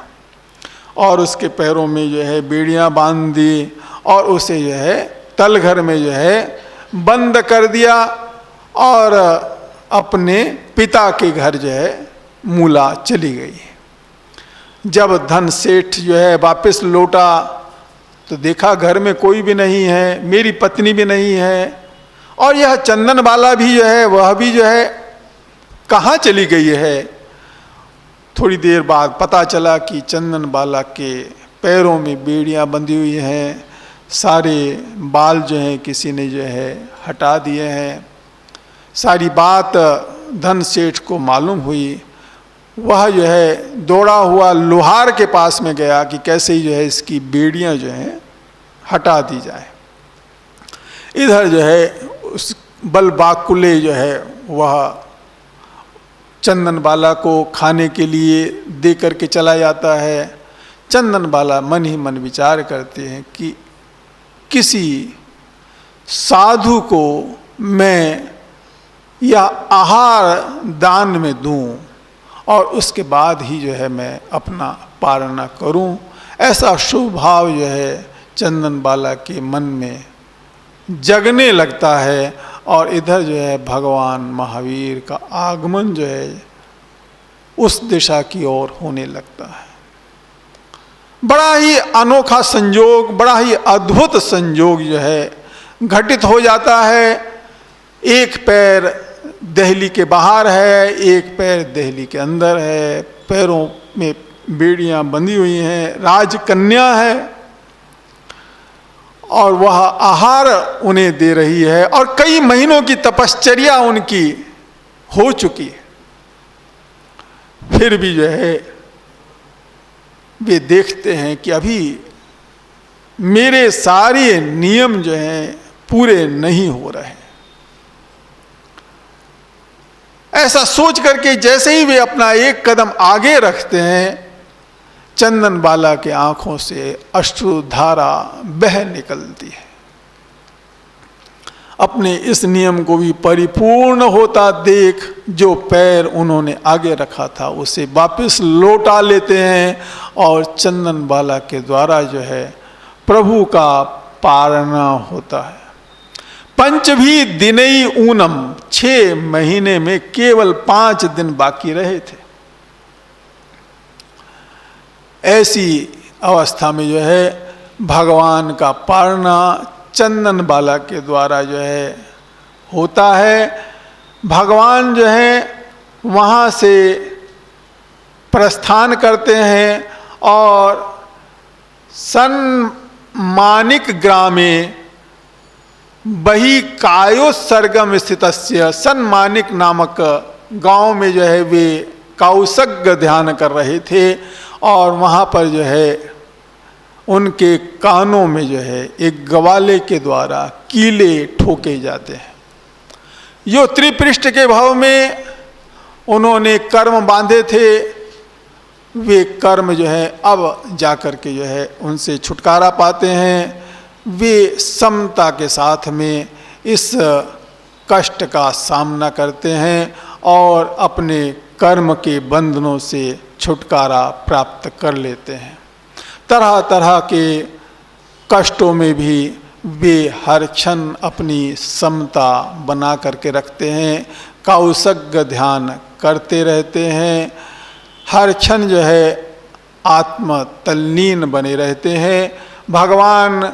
और उसके पैरों में जो है बेड़ियां बांध दी और उसे जो है तलघर में जो है बंद कर दिया और अपने पिता के घर जो है मूला चली गई। जब धन सेठ जो है वापस लौटा तो देखा घर में कोई भी नहीं है, मेरी पत्नी भी नहीं है और यह चंदन बाला भी जो है वह भी जो है कहाँ चली गई है। थोड़ी देर बाद पता चला कि चंदन बाला के पैरों में बेड़ियां बंधी हुई हैं, सारे बाल जो हैं किसी ने जो है हटा दिए हैं। सारी बात धन सेठ को मालूम हुई। वह जो है दौड़ा हुआ लोहार के पास में गया कि कैसे ही जो है इसकी बेड़ियां जो हैं हटा दी जाए। इधर जो है उस बलबाकुले जो है वह चंदन बाला को खाने के लिए दे करके चला जाता है। चंदन बाला मन ही मन विचार करते हैं कि किसी साधु को मैं या आहार दान में दूं और उसके बाद ही जो है मैं अपना पारणा करूं। ऐसा शुभ भाव जो है चंदन बाला के मन में जगने लगता है और इधर जो है भगवान महावीर का आगमन जो है उस दिशा की ओर होने लगता है। बड़ा ही अनोखा संयोग, बड़ा ही अद्भुत संयोग जो है घटित हो जाता है। एक पैर दहली के बाहर है, एक पैर दहली के अंदर है, पैरों में बेड़ियां बंधी हुई हैं, राजकन्या है और वह आहार उन्हें दे रही है और कई महीनों की तपश्चर्या उनकी हो चुकी है। फिर भी जो है वे देखते हैं कि अभी मेरे सारे नियम जो हैं पूरे नहीं हो रहे। ऐसा सोच करके जैसे ही वे अपना एक कदम आगे रखते हैं, चंदन बाला के आंखों से अश्रुधारा बह निकलती है। अपने इस नियम को भी परिपूर्ण होता देख जो पैर उन्होंने आगे रखा था उसे वापस लौटा लेते हैं और चंदन बाला के द्वारा जो है प्रभु का पारणा होता है। पंचभी दिनई ऊनम, 6 महीने में केवल 5 दिन बाकी रहे थे। ऐसी अवस्था में जो है भगवान का पारना चंदन बाला के द्वारा जो है होता है। भगवान जो है वहाँ से प्रस्थान करते हैं और सन्मानिक ग्रामे बही कायोत्सर्गम स्थितस्य, सन्मानिक नामक गांव में जो है वे कौसग्य ध्यान कर रहे थे और वहाँ पर जो है उनके कानों में जो है एक ग्वाले के द्वारा कीले ठोके जाते हैं। यो त्रिपृष्ठ के भाव में उन्होंने कर्म बांधे थे, वे कर्म जो है अब जाकर के जो है उनसे छुटकारा पाते हैं। वे समता के साथ में इस कष्ट का सामना करते हैं और अपने कर्म के बंधनों से छुटकारा प्राप्त कर लेते हैं। तरह तरह के कष्टों में भी वे हर क्षण अपनी समता बना करके रखते हैं, कौसग्य ध्यान करते रहते हैं, हर क्षण जो है आत्म तल्लीन बने रहते हैं। भगवान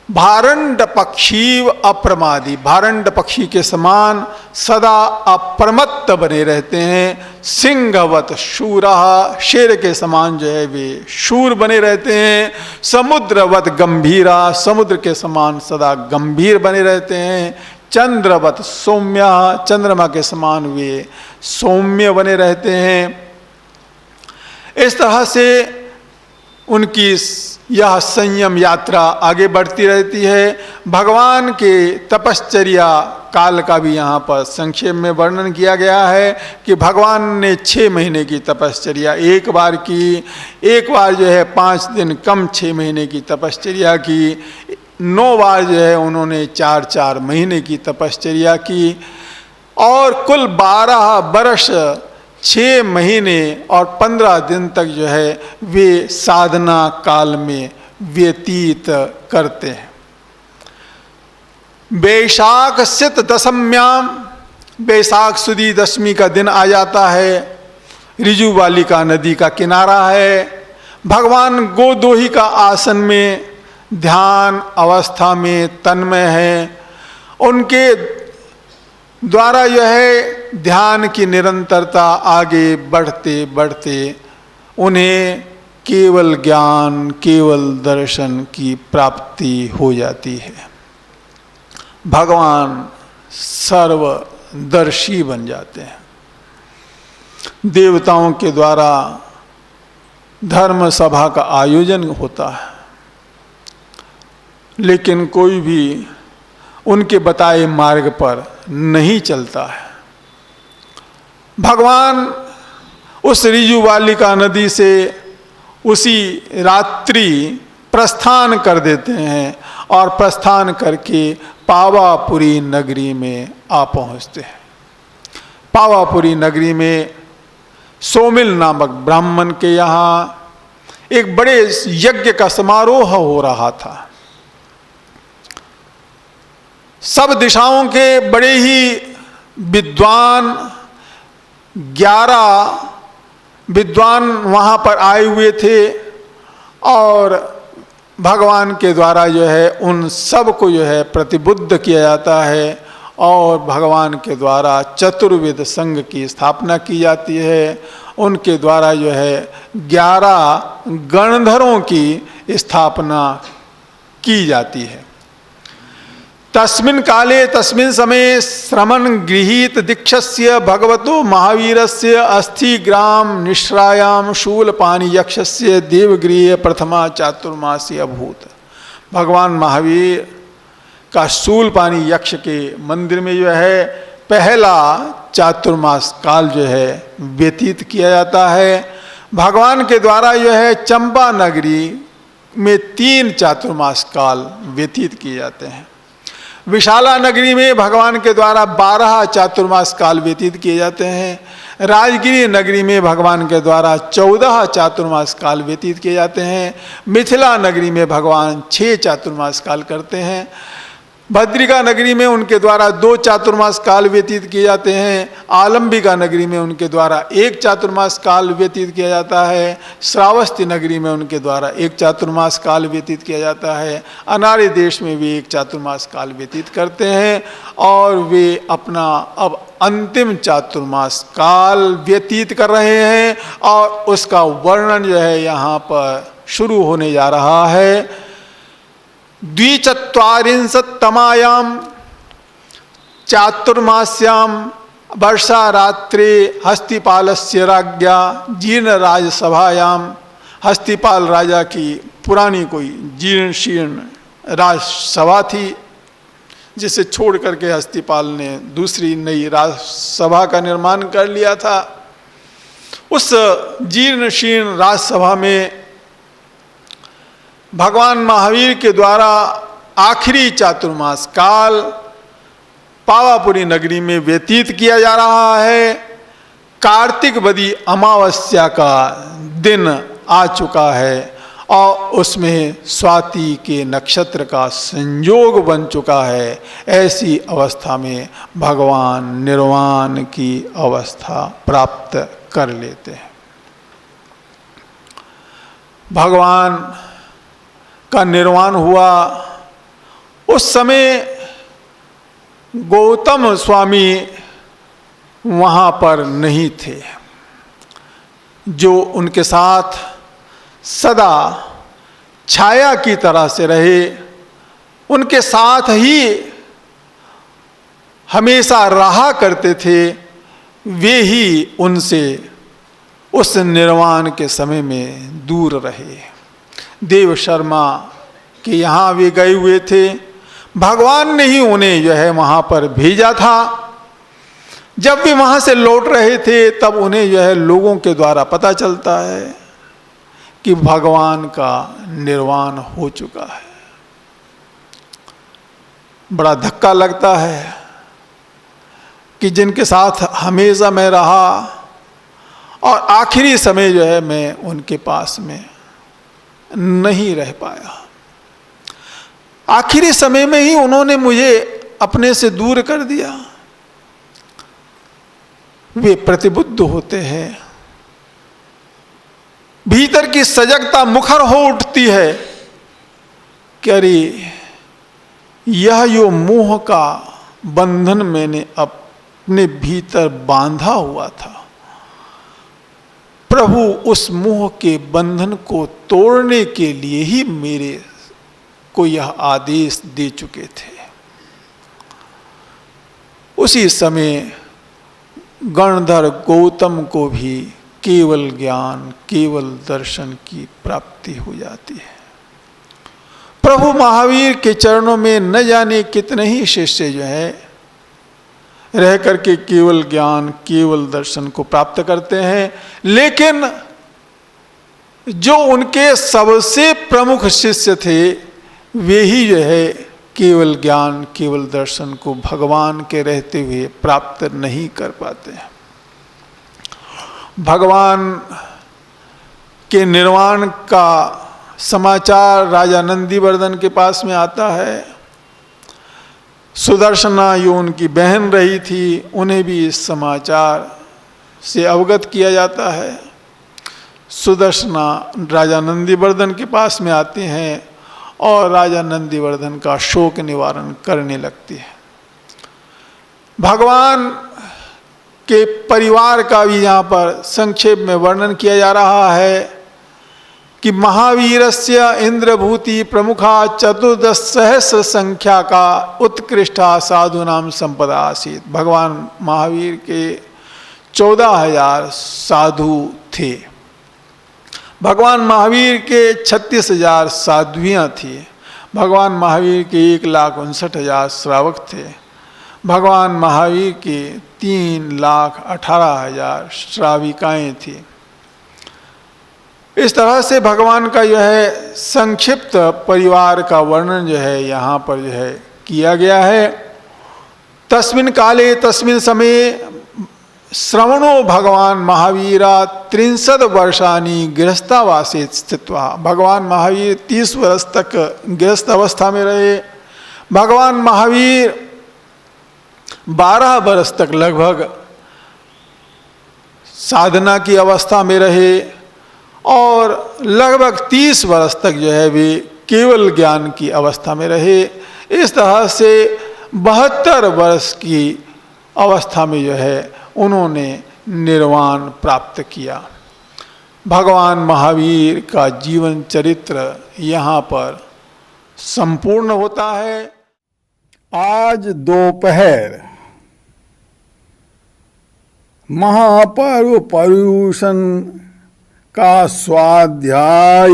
भारंड पक्षी अप्रमादी, भारंड पक्षी के समान सदा अप्रमत्त बने रहते हैं। सिंहवत शूरा, शेर के समान जो है वे शूर बने रहते हैं। समुद्रवत गंभीरा, समुद्र के समान सदा गंभीर बने रहते हैं। चंद्रवत सौम्या, चंद्रमा के समान वे सौम्य बने रहते हैं। इस तरह से उनकी यह संयम यात्रा आगे बढ़ती रहती है। भगवान के तपश्चर्या काल का भी यहाँ पर संक्षेप में वर्णन किया गया है कि भगवान ने 6 महीने की तपश्चर्या एक बार की, एक बार जो है 5 दिन कम 6 महीने की तपश्चर्या की, 9 बार जो है उन्होंने 4-4 महीने की तपश्चर्या की और कुल 12 वर्ष 6 महीने और 15 दिन तक जो है वे साधना काल में व्यतीत करते हैं। बैशाख सित दशम्याम, बैसाख सुदी दशमी का दिन आ जाता है। ऋजुवालिका नदी का किनारा है। भगवान गोदोही का आसन में ध्यान अवस्था में तन्मय है। उनके द्वारा यह है ध्यान की निरंतरता आगे बढ़ते बढ़ते उन्हें केवल ज्ञान, केवल दर्शन की प्राप्ति हो जाती है। भगवान सर्वदर्शी बन जाते हैं। देवताओं के द्वारा धर्म सभा का आयोजन होता है, लेकिन कोई भी उनके बताए मार्ग पर नहीं चलता है। भगवान उस ऋजुवालिका नदी से उसी रात्रि प्रस्थान कर देते हैं और प्रस्थान करके पावापुरी नगरी में आ पहुँचते हैं। पावापुरी नगरी में सोमिल नामक ब्राह्मण के यहाँ एक बड़े यज्ञ का समारोह हो रहा था। सब दिशाओं के बड़े ही विद्वान 11 विद्वान वहाँ पर आए हुए थे और भगवान के द्वारा जो है उन सब को जो है प्रतिबुद्ध किया जाता है और भगवान के द्वारा चतुर्वेद संघ की स्थापना की जाती है। उनके द्वारा जो है 11 गणधरों की स्थापना की जाती है। तस्मिन् काले तस्मिन् समय श्रमण गृहीत दीक्षस्य भगवतो महावीरस्य अस्थि ग्राम निश्रायाम शूलपाणी यक्षस्य देवगृह प्रथमा चातुर्मासी अभूत। भगवान महावीर का शूलपाणी यक्ष के मंदिर में जो है पहला चातुर्मास काल जो है व्यतीत किया जाता है। भगवान के द्वारा जो है चंपा नगरी में 3 चातुर्मास काल व्यतीत किए जाते हैं। विशाला नगरी में भगवान के द्वारा 12 चातुर्मास काल व्यतीत किए जाते हैं। राजगिरी नगरी में भगवान के द्वारा 14 चातुर्मास काल व्यतीत किए जाते हैं। मिथिला नगरी में भगवान 6 चातुर्मास काल करते हैं। भद्रिका नगरी में उनके द्वारा 2 चातुर्मास काल व्यतीत किए जाते हैं। आलंबिका नगरी में उनके द्वारा 1 चातुर्मास काल व्यतीत किया जाता है। श्रावस्ती नगरी में उनके द्वारा 1 चातुर्मास काल व्यतीत किया जाता है। अनार्य देश में वे 1 चातुर्मास काल व्यतीत करते हैं और वे अपना अब अंतिम चातुर्मास काल व्यतीत कर रहे हैं और उसका वर्णन जो है यहाँ पर शुरू होने जा रहा है। 24तमायां चातुर्मास्यां वर्षा रात्रे हस्तिपालस्य राज्ञा जीर्ण राजसभायां, हस्तिपाल राजा की पुरानी कोई जीर्ण शीर्ण राजसभा थी जिसे छोड़ करके हस्तिपाल ने दूसरी नई राजसभा का निर्माण कर लिया था। उस जीर्ण शीर्ण राजसभा में भगवान महावीर के द्वारा आखिरी चातुर्मास काल पावापुरी नगरी में व्यतीत किया जा रहा है। कार्तिक बदी अमावस्या का दिन आ चुका है और उसमें स्वाति के नक्षत्र का संयोग बन चुका है। ऐसी अवस्था में भगवान निर्वाण की अवस्था प्राप्त कर लेते हैं। भगवान का निर्वाण हुआ उस समय गौतम स्वामी वहाँ पर नहीं थे, जो उनके साथ सदा छाया की तरह से रहे, उनके साथ ही हमेशा रहा करते थे, वे ही उनसे उस निर्वाण के समय में दूर रहे। देव शर्मा के यहाँ वे गए हुए थे, भगवान ने ही उन्हें जो है वहाँ पर भेजा था। जब वे वहाँ से लौट रहे थे तब उन्हें जो है लोगों के द्वारा पता चलता है कि भगवान का निर्वाण हो चुका है। बड़ा धक्का लगता है कि जिनके साथ हमेशा मैं रहा और आखिरी समय जो है मैं उनके पास में नहीं रह पाया। आखिरी समय में ही उन्होंने मुझे अपने से दूर कर दिया। वे प्रतिबुद्ध होते हैं, भीतर की सजगता मुखर हो उठती है कि अरे यह जो मोह का बंधन मैंने अपने भीतर बांधा हुआ था, प्रभु उस मोह के बंधन को तोड़ने के लिए ही मेरे को यह आदेश दे चुके थे। उसी समय गणधर गौतम को भी केवल ज्ञान, केवल दर्शन की प्राप्ति हो जाती है। प्रभु महावीर के चरणों में न जाने कितने ही शिष्य जो है रह करके केवल ज्ञान, केवल दर्शन को प्राप्त करते हैं, लेकिन जो उनके सबसे प्रमुख शिष्य थे वे ही जो है केवल ज्ञान, केवल दर्शन को भगवान के रहते हुए प्राप्त नहीं कर पाते हैं। भगवान के निर्वाण का समाचार राजा नंदीवर्धन के पास में आता है। सुदर्शना जो उनकी बहन रही थी, उन्हें भी इस समाचार से अवगत किया जाता है। सुदर्शना राजा नंदीवर्धन के पास में आते हैं और राजा नंदीवर्धन का शोक निवारण करने लगती है। भगवान के परिवार का भी यहाँ पर संक्षेप में वर्णन किया जा रहा है कि महावीरस्य इंद्रभूति प्रमुखा 14 सहस्र संख्या का उत्कृष्टा साधुनाम संपदा आसीत। भगवान महावीर के 14,000 साधु थे। भगवान महावीर के 36,000 साध्वियाँ थी। भगवान महावीर के 1,59,000 श्रावक थे। भगवान महावीर के 3,18,000 श्राविकाएँ थी। इस तरह से भगवान का जो है संक्षिप्त परिवार का वर्णन जो है यहाँ पर जो है किया गया है। तस्मिन् काले तस्मिन् समय श्रवणो भगवान महावीरा 30 वर्षानी गृहस्थावासे स्थित्वा। भगवान महावीर 30 वर्ष तक गृहस्थ अवस्था में रहे। भगवान महावीर 12 वर्ष तक लगभग साधना की अवस्था में रहे और लगभग 30 वर्ष तक जो है वे केवल ज्ञान की अवस्था में रहे। इस तरह से 72 वर्ष की अवस्था में जो है उन्होंने निर्वाण प्राप्त किया। भगवान महावीर का जीवन चरित्र यहाँ पर संपूर्ण होता है। आज दोपहर महापर्व पर्यूषण का स्वाध्याय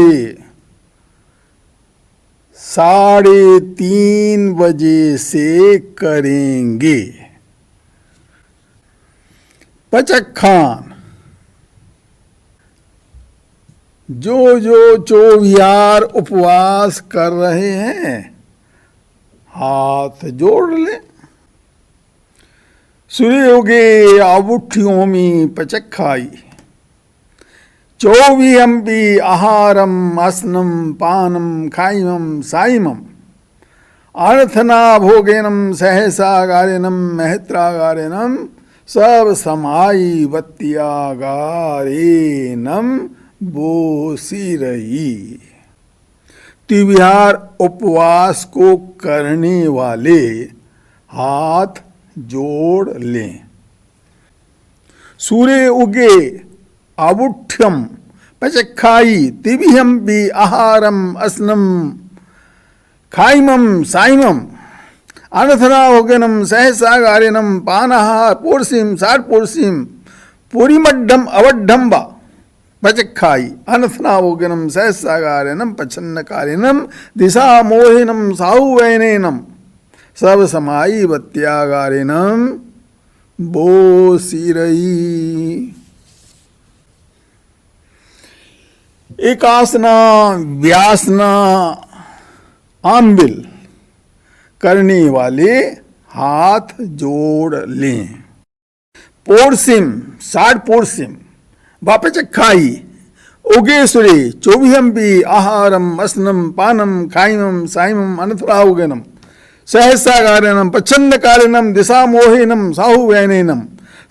3:30 बजे से करेंगे। पचखान जो चौविहार उपवास कर रहे हैं हाथ जोड़ ले। सूर्य उगे आबुठियों में पचखाई, चौविहंपि आहारम असनम पानम खाइमम साइमम, अर्थना भोगेनम सहसा गारेनम महत्रागारेनम सब समाई वत्यागारेनम बोसिरई। त्रिविहार उपवास को करने वाले हाथ जोड़ लें। सूर्य उगे आबुठ्यम पचखाई, तिभिहंपि आहारम असनम खाइमम साइमम, अनथनाभोगनम सहसागारिनम पानः पोर्सिम सारपोर्सिम पुरीमड्ढम अवड्ढम्बा पचखाई, अनथनाभोगनम सहसागारिनम पच्छन्नकारिनम दिशा मोहिनम साहुवैनेनम सब समाई वत्यागारिनम बोसिरई। एकासना व्यासना आंबिल करने वाले हाथ जोड़ लें। पोर्सिम साठ पोर्सिम वापचखाई, उगे सूर्य चौविहंपि आहारम असनम पानम खाइमम साइमम अनथराहुगनम सहसागारिनम पच्छन्नकारिनम दिशा मोहिनम साहुवैनेनम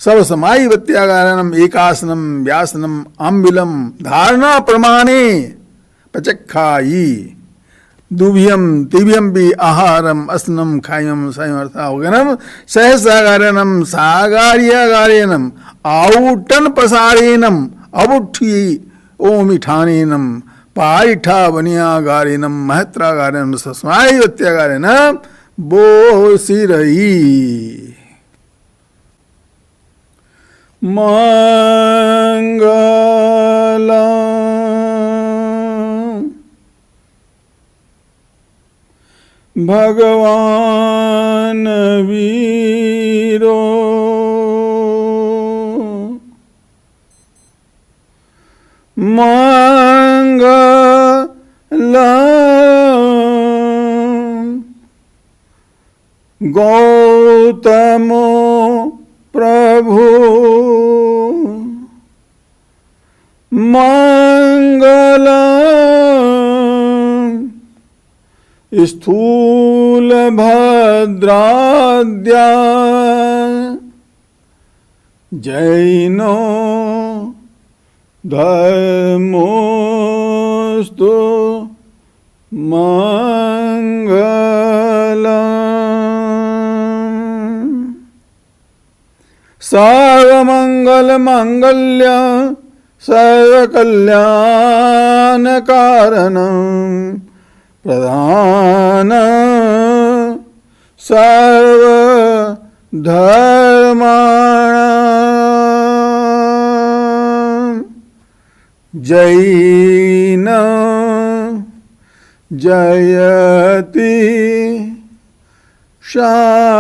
सब समाई वत्यागारिनम एकासनम व्यासनम आंबिलम धारणा प्रमाणे पचखाई, दुभियम तिभियंपि आहारम असनम खाइमम साइमर्थाहुगनम सहसागारिनम सागार्यागारेनम आउटन प्रसारेनम अबुठी ओमिठानेनम पारिठा वनियागारेनम महत्रागारेनम सस्माई वत्यागारेनम बोसिरई। मंगलम भगवान वीरो मंगलम गौतमो प्रभु मंगलम स्थूल भद्राद्या जैनो धर्मोस्तु मंगलम। सर्वमंगल मंगल्य सर्वकल्याण कारणं प्रधान सर्व धर्माणां जैन जयति शासनम्।